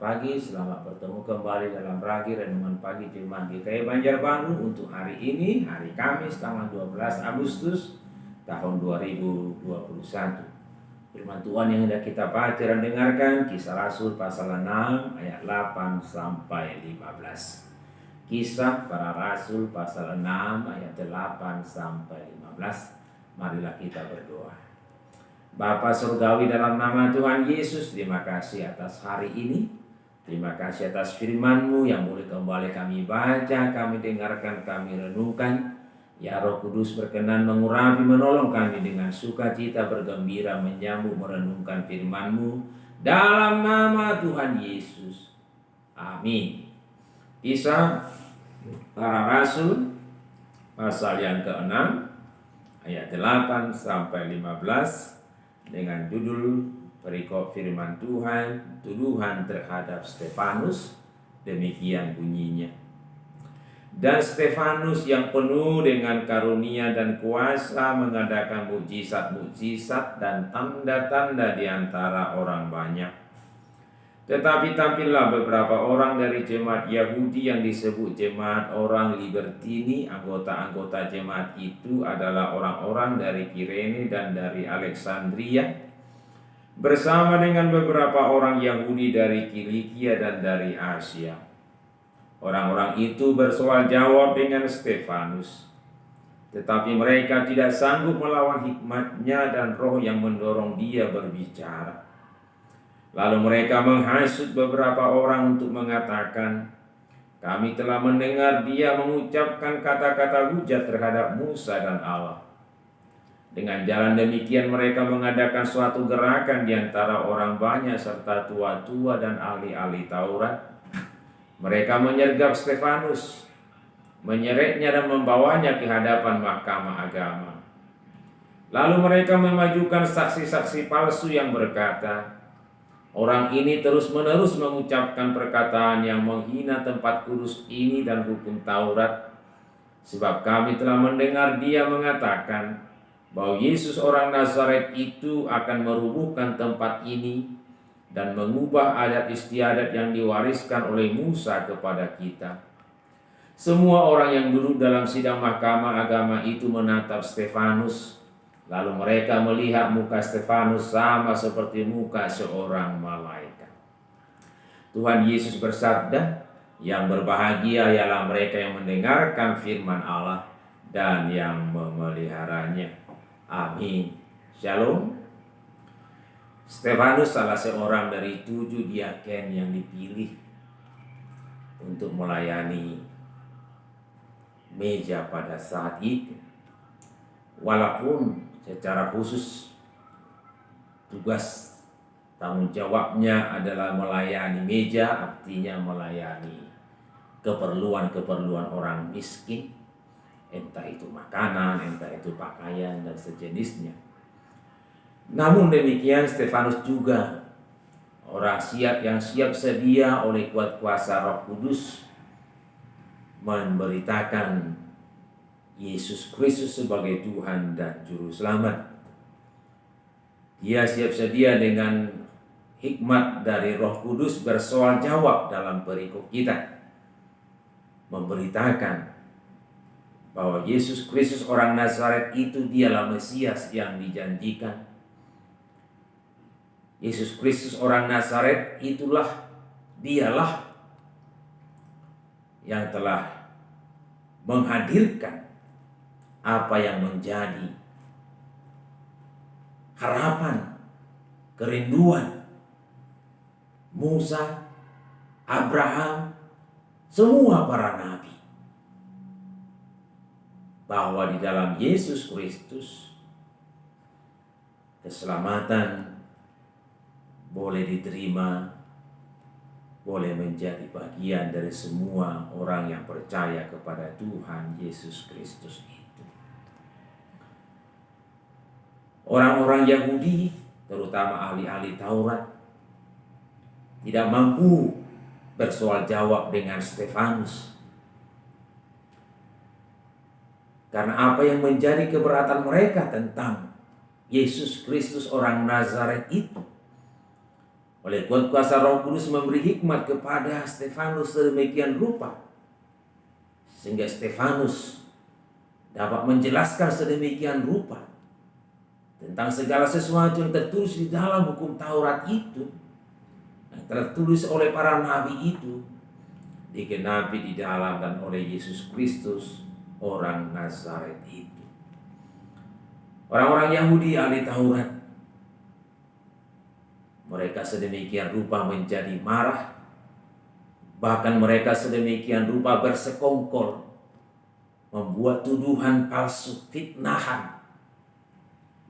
pagi, selamat bertemu kembali dalam Ragi Renungan Pagi Firman GKI Banjarbaru untuk hari ini, hari Kamis tanggal 12 Agustus tahun 2021. Firman Tuhan yang hendak kita baca dan dengarkan Kisah Rasul pasal 6 ayat 8 sampai 15. Kisah para Rasul pasal 6 ayat 8 sampai 15. Marilah kita berdoa. Bapa Surgawi, dalam nama Tuhan Yesus, terima kasih atas hari ini. Terima kasih atas firman-Mu yang boleh kembali kami baca, kami dengarkan, kami renungkan. Ya Roh Kudus berkenan mengurapi, menolong kami dengan sukacita bergembira menyambut merenungkan firman-Mu. Dalam nama Tuhan Yesus. Amin. Kisah para Rasul pasal yang ke-6 ayat 8 sampai 15. Dengan judul perikop firman Tuhan, tuduhan terhadap Stefanus, demikian bunyinya. Dan Stefanus yang penuh dengan karunia dan kuasa mengadakan mukjizat-mukjizat dan tanda-tanda di antara orang banyak. Tetapi tampillah beberapa orang dari jemaat Yahudi yang disebut jemaat orang Libertini. Anggota-anggota jemaat itu adalah orang-orang dari Kirene dan dari Alexandria, bersama dengan beberapa orang Yahudi dari Kilikia dan dari Asia. Orang-orang itu bersoal jawab dengan Stefanus, tetapi mereka tidak sanggup melawan hikmatnya dan roh yang mendorong dia berbicara. Lalu mereka menghasut beberapa orang untuk mengatakan, kami telah mendengar dia mengucapkan kata-kata hujat terhadap Musa dan Allah. Dengan jalan demikian mereka mengadakan suatu gerakan di antara orang banyak serta tua-tua dan ahli-ahli Taurat. Mereka menyergap Stefanus, menyeretnya dan membawanya ke hadapan mahkamah agama. Lalu mereka memajukan saksi-saksi palsu yang berkata, orang ini terus-menerus mengucapkan perkataan yang menghina tempat kudus ini dan hukum Taurat, sebab kami telah mendengar dia mengatakan bahwa Yesus orang Nazaret itu akan merubuhkan tempat ini dan mengubah adat istiadat yang diwariskan oleh Musa kepada kita. Semua orang yang duduk dalam sidang mahkamah agama itu menatap Stefanus. Lalu mereka melihat muka Stefanus sama seperti muka seorang malaikat. Tuhan Yesus bersabda, yang berbahagia ialah mereka yang mendengarkan firman Allah dan yang memeliharanya. Amin. Shalom. Stefanus salah seorang dari 7 diaken yang dipilih untuk melayani meja pada saat itu. Walaupun secara khusus tugas tanggung jawabnya adalah melayani meja, artinya melayani keperluan-keperluan orang miskin, entah itu makanan, entah itu pakaian dan sejenisnya. Namun demikian Stefanus juga orang yang siap sedia oleh kuat kuasa Roh Kudus memberitakan Yesus Kristus sebagai Tuhan dan Juru Selamat. Dia siap sedia dengan hikmat dari Roh Kudus bersoal jawab dalam perikop kita, memberitakan bahwa Yesus Kristus orang Nazaret itu dialah Mesias yang dijanjikan. Yesus Kristus orang Nazaret dialah yang telah menghadirkan apa yang menjadi harapan, kerinduan Musa, Abraham, semua para nabi, bahwa di dalam Yesus Kristus keselamatan boleh diterima, boleh menjadi bagian dari semua orang yang percaya kepada Tuhan Yesus Kristus itu. Orang-orang Yahudi, terutama ahli-ahli Taurat, tidak mampu bersoal jawab dengan Stefanus. Karena apa yang menjadi keberatan mereka tentang Yesus Kristus orang Nazaret itu Oleh kuat kuasa Roh Kudus memberi hikmat kepada Stefanus sedemikian rupa, sehingga Stefanus dapat menjelaskan sedemikian rupa tentang segala sesuatu yang tertulis di dalam hukum Taurat itu, yang tertulis oleh para nabi itu, digenapi di dalam dan oleh Yesus Kristus, orang Nazaret itu. Orang-orang Yahudi ahli Taurat, mereka sedemikian rupa menjadi marah, bahkan mereka sedemikian rupa bersekongkol, membuat tuduhan palsu, fitnahan,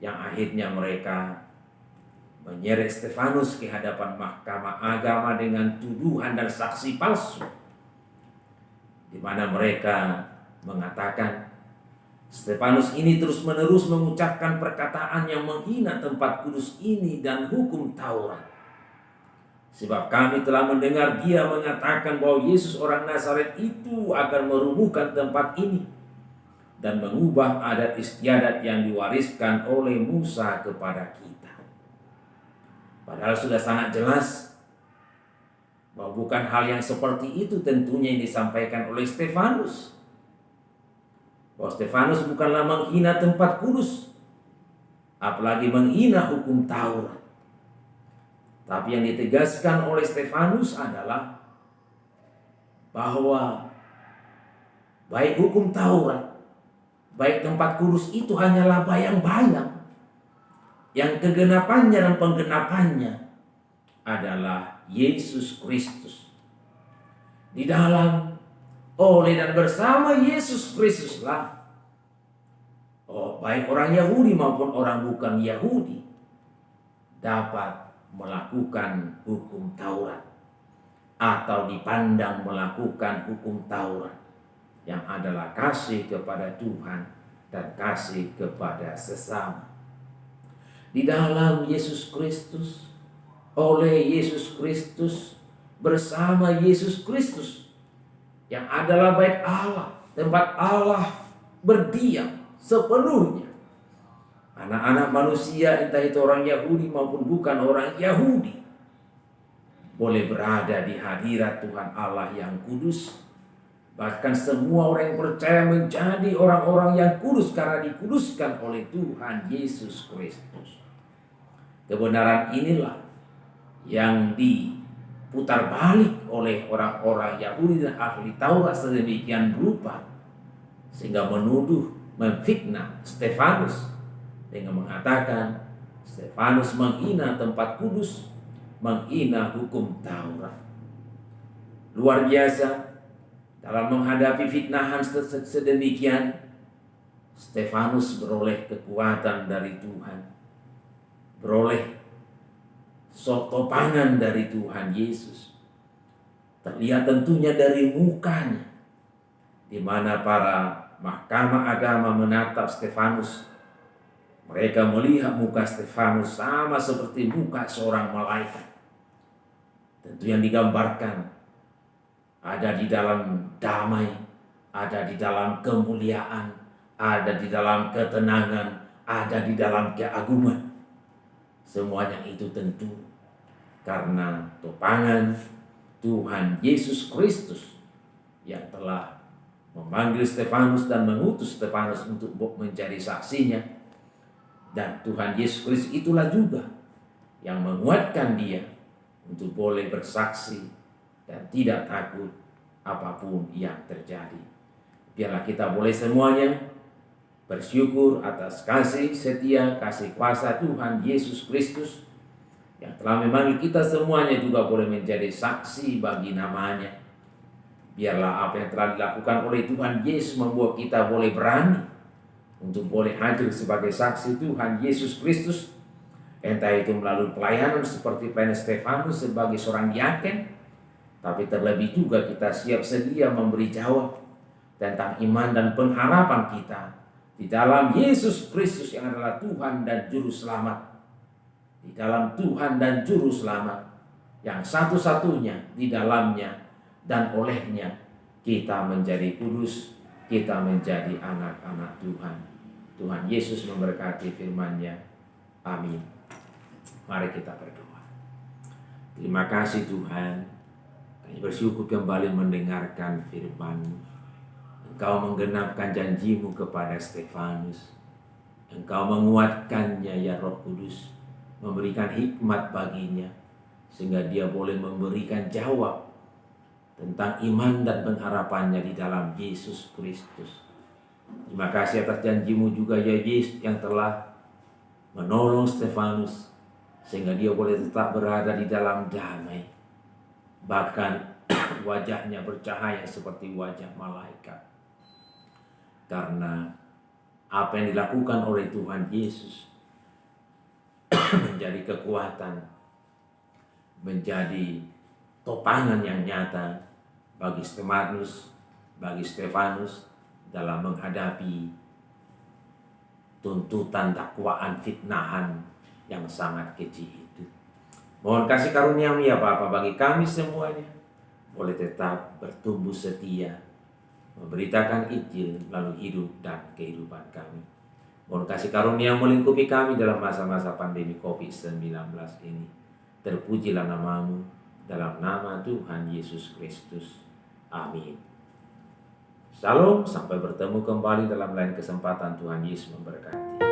yang akhirnya mereka menyeret Stefanus ke hadapan mahkamah agama dengan tuduhan dan saksi palsu, di mana mereka mengatakan Stefanus ini terus-menerus mengucapkan perkataan yang menghina tempat kudus ini dan hukum Taurat. Sebab kami telah mendengar dia mengatakan bahwa Yesus orang Nazaret itu akan merubuhkan tempat ini dan mengubah adat istiadat yang diwariskan oleh Musa kepada kita. Padahal sudah sangat jelas bahwa bukan hal yang seperti itu tentunya yang disampaikan oleh Stefanus. Bahwa Stefanus bukanlah menghina tempat kudus, apalagi menghina hukum Taurat. Tapi yang ditegaskan oleh Stefanus adalah bahwa baik hukum Taurat, baik tempat kudus itu hanyalah bayang-bayang, yang kegenapannya dan penggenapannya adalah Yesus Kristus. Di dalam, oleh dan bersama Yesus Kristuslah, baik orang Yahudi maupun orang bukan Yahudi dapat melakukan hukum Taurat atau dipandang melakukan hukum Taurat, yang adalah kasih kepada Tuhan dan kasih kepada sesama. Di dalam Yesus Kristus, oleh Yesus Kristus, bersama Yesus Kristus, yang adalah bait Allah, tempat Allah berdiam sepenuhnya. Anak-anak manusia, entah itu orang Yahudi maupun bukan orang Yahudi, boleh berada di hadirat Tuhan Allah yang kudus. Bahkan semua orang yang percaya menjadi orang-orang yang kudus karena dikuduskan oleh Tuhan Yesus Kristus. Kebenaran inilah yang diputar balik oleh orang-orang Yahudi dan ahli Taurat sedemikian rupa, sehingga menuduh, memfitnah Stefanus dengan mengatakan Stefanus menghina tempat kudus, menghina hukum Taurat. Luar biasa, dalam menghadapi fitnahan sedemikian, Stefanus beroleh kekuatan dari Tuhan, beroleh topangan dari Tuhan Yesus. Terlihat tentunya dari mukanya, di mana para mahkamah agama menatap Stefanus. Mereka melihat muka Stefanus sama seperti muka seorang malaikat. Tentu yang digambarkan ada di dalam damai, ada di dalam kemuliaan, ada di dalam ketenangan, ada di dalam keagungan. Semuanya itu tentu karena topangan Tuhan Yesus Kristus yang telah memanggil Stefanus dan mengutus Stefanus untuk menjadi saksinya. Dan Tuhan Yesus Kristus itulah juga yang menguatkan dia untuk boleh bersaksi dan tidak takut apapun yang terjadi. Biarlah kita boleh semuanya bersyukur atas kasih setia, kasih kuasa Tuhan Yesus Kristus yang telah memanggil kita semuanya juga boleh menjadi saksi bagi namanya. Biarlah apa yang telah dilakukan oleh Tuhan Yesus membuat kita boleh berani untuk boleh hadir sebagai saksi Tuhan Yesus Kristus, entah itu melalui pelayanan seperti pelayanan Stefanus sebagai seorang diaken, tapi terlebih juga kita siap sedia memberi jawab tentang iman dan pengharapan kita di dalam Yesus Kristus yang adalah Tuhan dan Juru Selamat. Di dalam Tuhan dan Juru Selamat yang satu-satunya, di dalamnya dan olehnya kita menjadi kudus, kita menjadi anak-anak Tuhan. Tuhan Yesus memberkati firman-Nya. Amin. Mari kita berdoa. Terima kasih Tuhan, kami bersyukur kembali mendengarkan firman-Mu. Engkau menggenapkan janji-Mu kepada Stefanus. Engkau menguatkannya ya Roh Kudus, memberikan hikmat baginya, sehingga dia boleh memberikan jawab tentang iman dan pengharapannya di dalam Yesus Kristus. Terima kasih atas janji-Mu juga ya Yesus yang telah menolong Stefanus, sehingga dia boleh tetap berada di dalam damai. Bahkan wajahnya bercahaya seperti wajah malaikat. Karena apa yang dilakukan oleh Tuhan Yesus menjadi kekuatan, menjadi topangan yang nyata bagi Stefanus dalam menghadapi tuntutan dakwaan fitnahan yang sangat keji itu. Mohon kasih karunia-Mu ya Bapa bagi kami semuanya, boleh tetap bertumbuh setia, memberitakan Injil melalui hidup dan kehidupan kami. Mohon kasih karunia melingkupi kami dalam masa-masa pandemi COVID-19 ini. Terpujilah nama-Mu, dalam nama Tuhan Yesus Kristus. Amin. Shalom, sampai bertemu kembali dalam lain kesempatan. Tuhan Yesus memberkati.